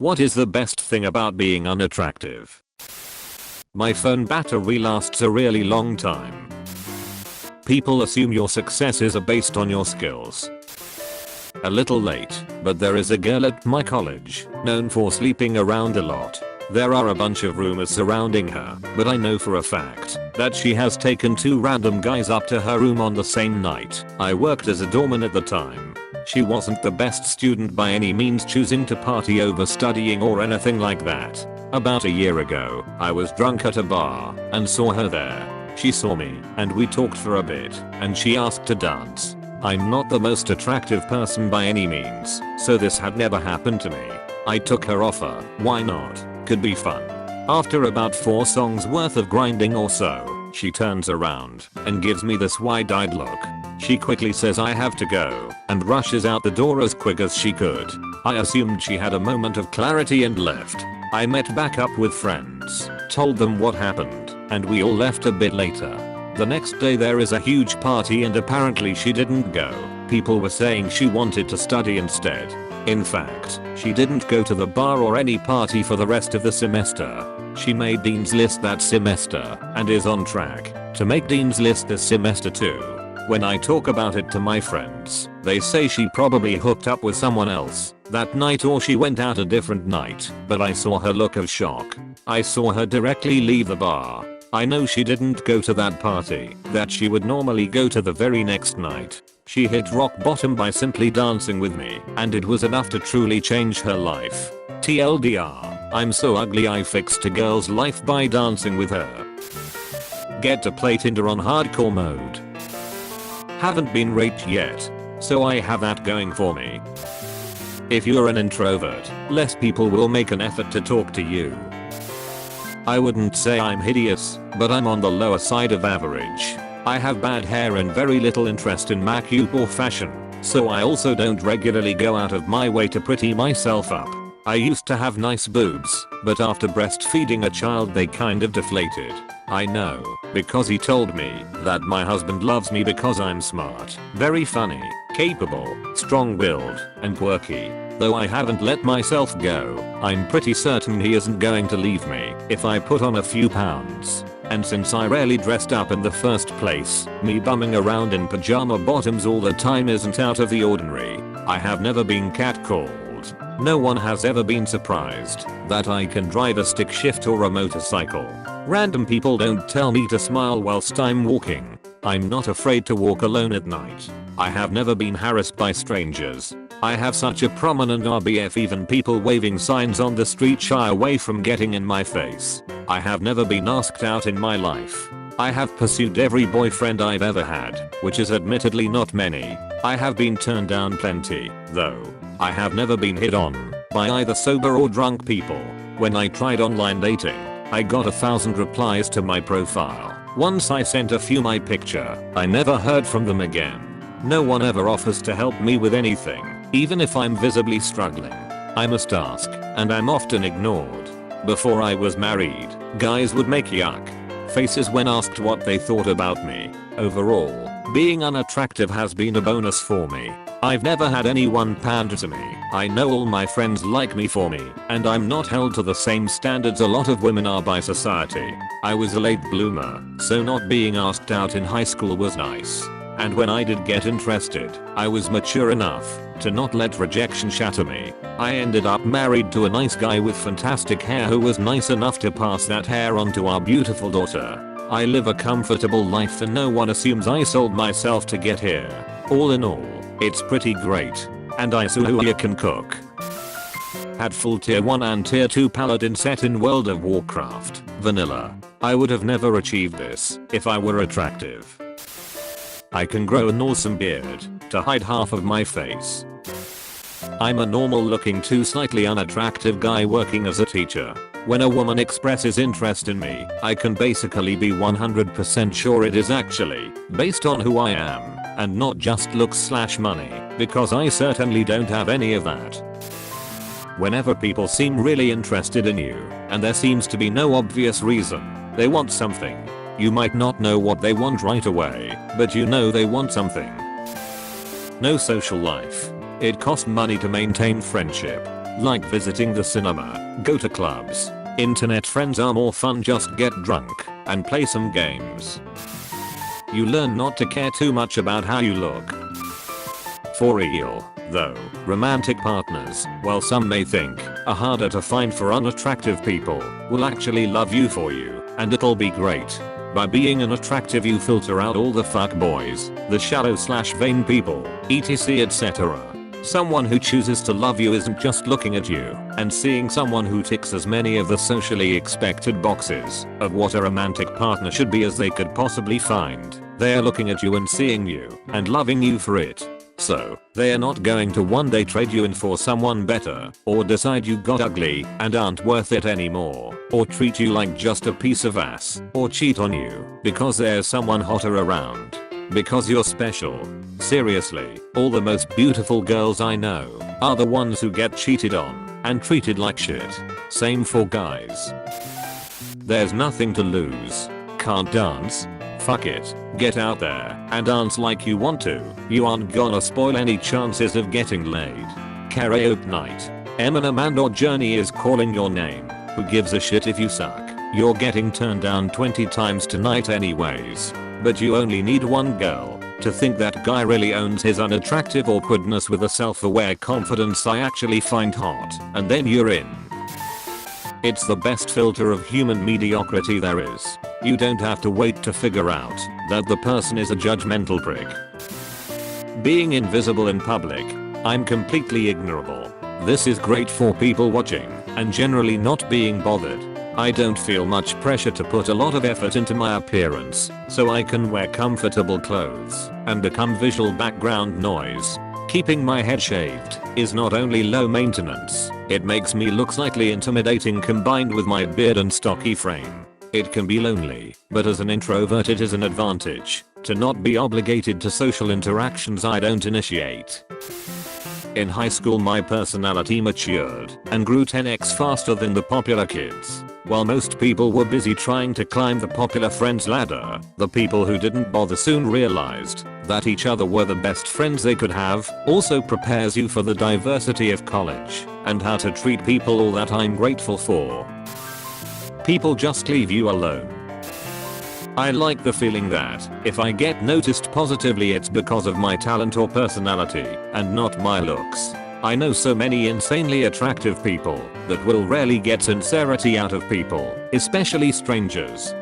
What is the best thing about being unattractive? My phone battery lasts a really long time. People assume your success is based on your skills. A little late, but there is a girl at my college, known for sleeping around a lot. There are a bunch of rumors surrounding her, but I know for a fact that she has taken 2 random guys up to her room on the same night. I worked as a doorman at the time. She wasn't the best student by any means, choosing to party over studying or anything like that. About a year ago, I was drunk at a bar and saw her there. She saw me and we talked for a bit and she asked to dance. I'm not the most attractive person by any means, so this had never happened to me. I took her offer. Why not? Could be fun. After about 4 songs worth of grinding or so, she turns around and gives me this wide-eyed look. She quickly says I have to go and rushes out the door as quick as she could. I assumed she had a moment of clarity and left. I met back up with friends, told them what happened, and we all left a bit later. The next day there is a huge party and apparently she didn't go. People were saying she wanted to study instead. In fact, she didn't go to the bar or any party for the rest of the semester. She made Dean's List that semester and is on track to make Dean's List this semester too. When I talk about it to my friends, they say she probably hooked up with someone else that night or she went out a different night, but I saw her look of shock. I saw her directly leave the bar. I know she didn't go to that party that she would normally go to the very next night. She hit rock bottom by simply dancing with me, and it was enough to truly change her life. TLDR, I'm so ugly I fixed a girl's life by dancing with her. Get to play Tinder on hardcore mode. Haven't been raped yet, so I have that going for me. If you're an introvert, less people will make an effort to talk to you. I wouldn't say I'm hideous, but I'm on the lower side of average. I have bad hair and very little interest in makeup or fashion, so I also don't regularly go out of my way to pretty myself up. I used to have nice boobs, but after breastfeeding a child they kind of deflated. I know, because he told me that my husband loves me because I'm smart, very funny, capable, strong-willed, and quirky. Though I haven't let myself go, I'm pretty certain he isn't going to leave me if I put on a few pounds. And since I rarely dressed up in the first place, me bumming around in pajama bottoms all the time isn't out of the ordinary. I have never been catcalled. No one has ever been surprised that I can drive a stick shift or a motorcycle. Random people don't tell me to smile whilst I'm walking. I'm not afraid to walk alone at night. I have never been harassed by strangers. I have such a prominent RBF, even people waving signs on the street shy away from getting in my face. I have never been asked out in my life. I have pursued every boyfriend I've ever had, which is admittedly not many. I have been turned down plenty, though. I have never been hit on by either sober or drunk people. When I tried online dating, I got 1,000 replies to my profile. Once I sent a few my picture, I never heard from them again. No one ever offers to help me with anything, even if I'm visibly struggling. I must ask, and I'm often ignored. Before I was married, guys would make yuck faces when asked what they thought about me. Overall, being unattractive has been a bonus for me. I've never had anyone pander to me. I know all my friends like me for me, and I'm not held to the same standards a lot of women are by society. I was a late bloomer, so not being asked out in high school was nice. And when I did get interested, I was mature enough to not let rejection shatter me. I ended up married to a nice guy with fantastic hair who was nice enough to pass that hair on to our beautiful daughter. I live a comfortable life and no one assumes I sold myself to get here. All in all, it's pretty great. And I saw who you can cook. Had full tier 1 and tier 2 paladin set in World of Warcraft, vanilla. I would have never achieved this if I were attractive. I can grow an awesome beard to hide half of my face. I'm a normal looking to slightly unattractive guy working as a teacher. When a woman expresses interest in me, I can basically be 100% sure it is actually based on who I am and not just looks/money, because I certainly don't have any of that. Whenever people seem really interested in you and there seems to be no obvious reason, they want something. You might not know what they want right away, but you know they want something. No social life. It costs money to maintain friendship. Like visiting the cinema, go to clubs. Internet friends are more fun, just get drunk and play some games. You learn not to care too much about how you look. For real, though, romantic partners, while some may think are harder to find for unattractive people, will actually love you for you, and it'll be great. By being unattractive you filter out all the fuckboys, the shallow/vain people, etc etc. Someone who chooses to love you isn't just looking at you and seeing someone who ticks as many of the socially expected boxes of what a romantic partner should be as they could possibly find. They are looking at you and seeing you and loving you for it. So, they are not going to one day trade you in for someone better, or decide you got ugly and aren't worth it anymore, or treat you like just a piece of ass, or cheat on you because there's someone hotter around. Because you're special. Seriously, all the most beautiful girls I know are the ones who get cheated on and treated like shit. Same for guys. There's nothing to lose. Can't dance? Fuck it. Get out there and dance like you want to. You aren't gonna spoil any chances of getting laid. Karaoke night. Eminem and Journey is calling your name. Who gives a shit if you suck? You're getting turned down 20 times tonight anyways. But you only need one girl to think that guy really owns his unattractive awkwardness with a self-aware confidence I actually find hot, and then you're in. It's the best filter of human mediocrity there is. You don't have to wait to figure out that the person is a judgmental prick. Being invisible in public. I'm completely ignorable. This is great for people watching and generally not being bothered. I don't feel much pressure to put a lot of effort into my appearance, so I can wear comfortable clothes and become visual background noise. Keeping my head shaved is not only low maintenance, it makes me look slightly intimidating combined with my beard and stocky frame. It can be lonely, but as an introvert it is an advantage to not be obligated to social interactions I don't initiate. In high school my personality matured and grew 10x faster than the popular kids. While most people were busy trying to climb the popular friends ladder, the people who didn't bother soon realized that each other were the best friends they could have. Also prepares you for the diversity of college and how to treat people, all that I'm grateful for. People just leave you alone. I like the feeling that if I get noticed positively it's because of my talent or personality and not my looks. I know so many insanely attractive people that will rarely get sincerity out of people, especially strangers.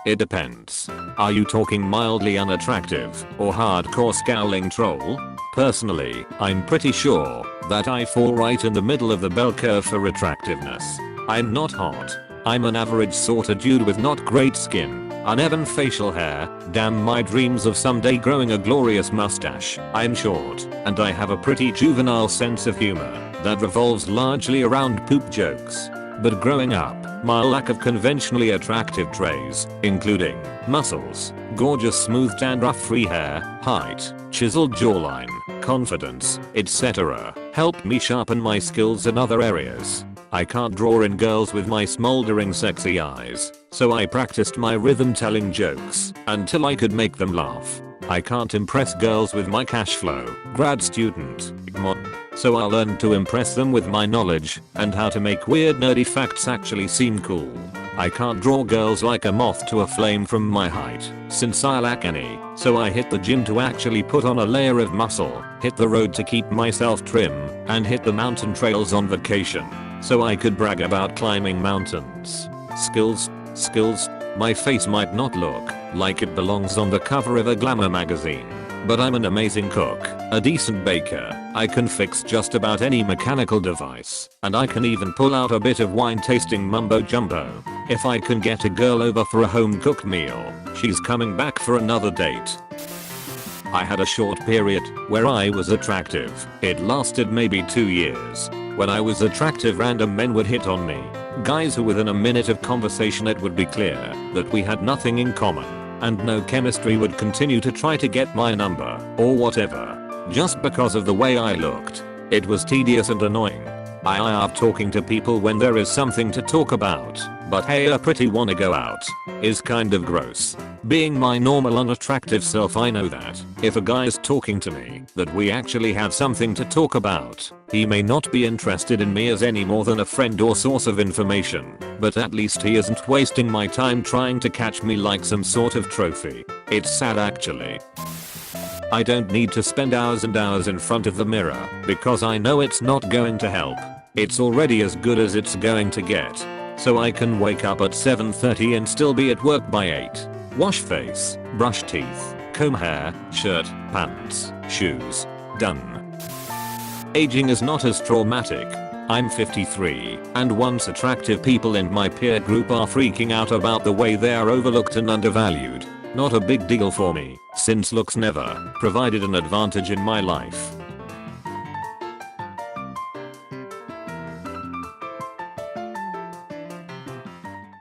It depends. Are you talking mildly unattractive or hardcore scowling troll? Personally, I'm pretty sure that I fall right in the middle of the bell curve for attractiveness. I'm not hot. I'm an average sorta dude with not great skin, uneven facial hair, damn my dreams of someday growing a glorious mustache. I'm short, and I have a pretty juvenile sense of humor that revolves largely around poop jokes. But growing up, my lack of conventionally attractive traits, including muscles, gorgeous smooth dandruff-free hair, height, chiseled jawline, confidence, etc., helped me sharpen my skills in other areas. I can't draw in girls with my smoldering sexy eyes, so I practiced my rhythm telling jokes until I could make them laugh. I can't impress girls with my cash flow, grad student, so I learned to impress them with my knowledge and how to make weird nerdy facts actually seem cool. I can't draw girls like a moth to a flame from my height, since I lack any, so I hit the gym to actually put on a layer of muscle, hit the road to keep myself trim, and hit the mountain trails on vacation, so I could brag about climbing mountains. Skills. My face might not look like it belongs on the cover of a glamour magazine, but I'm an amazing cook, a decent baker, I can fix just about any mechanical device, and I can even pull out a bit of wine tasting mumbo jumbo. If I can get a girl over for a home cooked meal, she's coming back for another date. I had a short period where I was attractive. It lasted maybe 2 years. When I was attractive, random men would hit on me. Guys who within a minute of conversation it would be clear that we had nothing in common and no chemistry would continue to try to get my number or whatever just because of the way I looked. It was tedious and annoying. I love talking to people when there is something to talk about, but hey, a pretty wanna go out is kind of gross. Being my normal unattractive self, I know that if a guy is talking to me, that we actually have something to talk about. He may not be interested in me as any more than a friend or source of information, but at least he isn't wasting my time trying to catch me like some sort of trophy. It's sad actually. I don't need to spend hours and hours in front of the mirror because I know it's not going to help. It's already as good as it's going to get. So I can wake up at 7:30 and still be at work by 8. Wash face, brush teeth, comb hair, shirt, pants, shoes. Done. Aging is not as traumatic. I'm 53, and once attractive people in my peer group are freaking out about the way they are overlooked and undervalued. Not a big deal for me, since looks never provided an advantage in my life.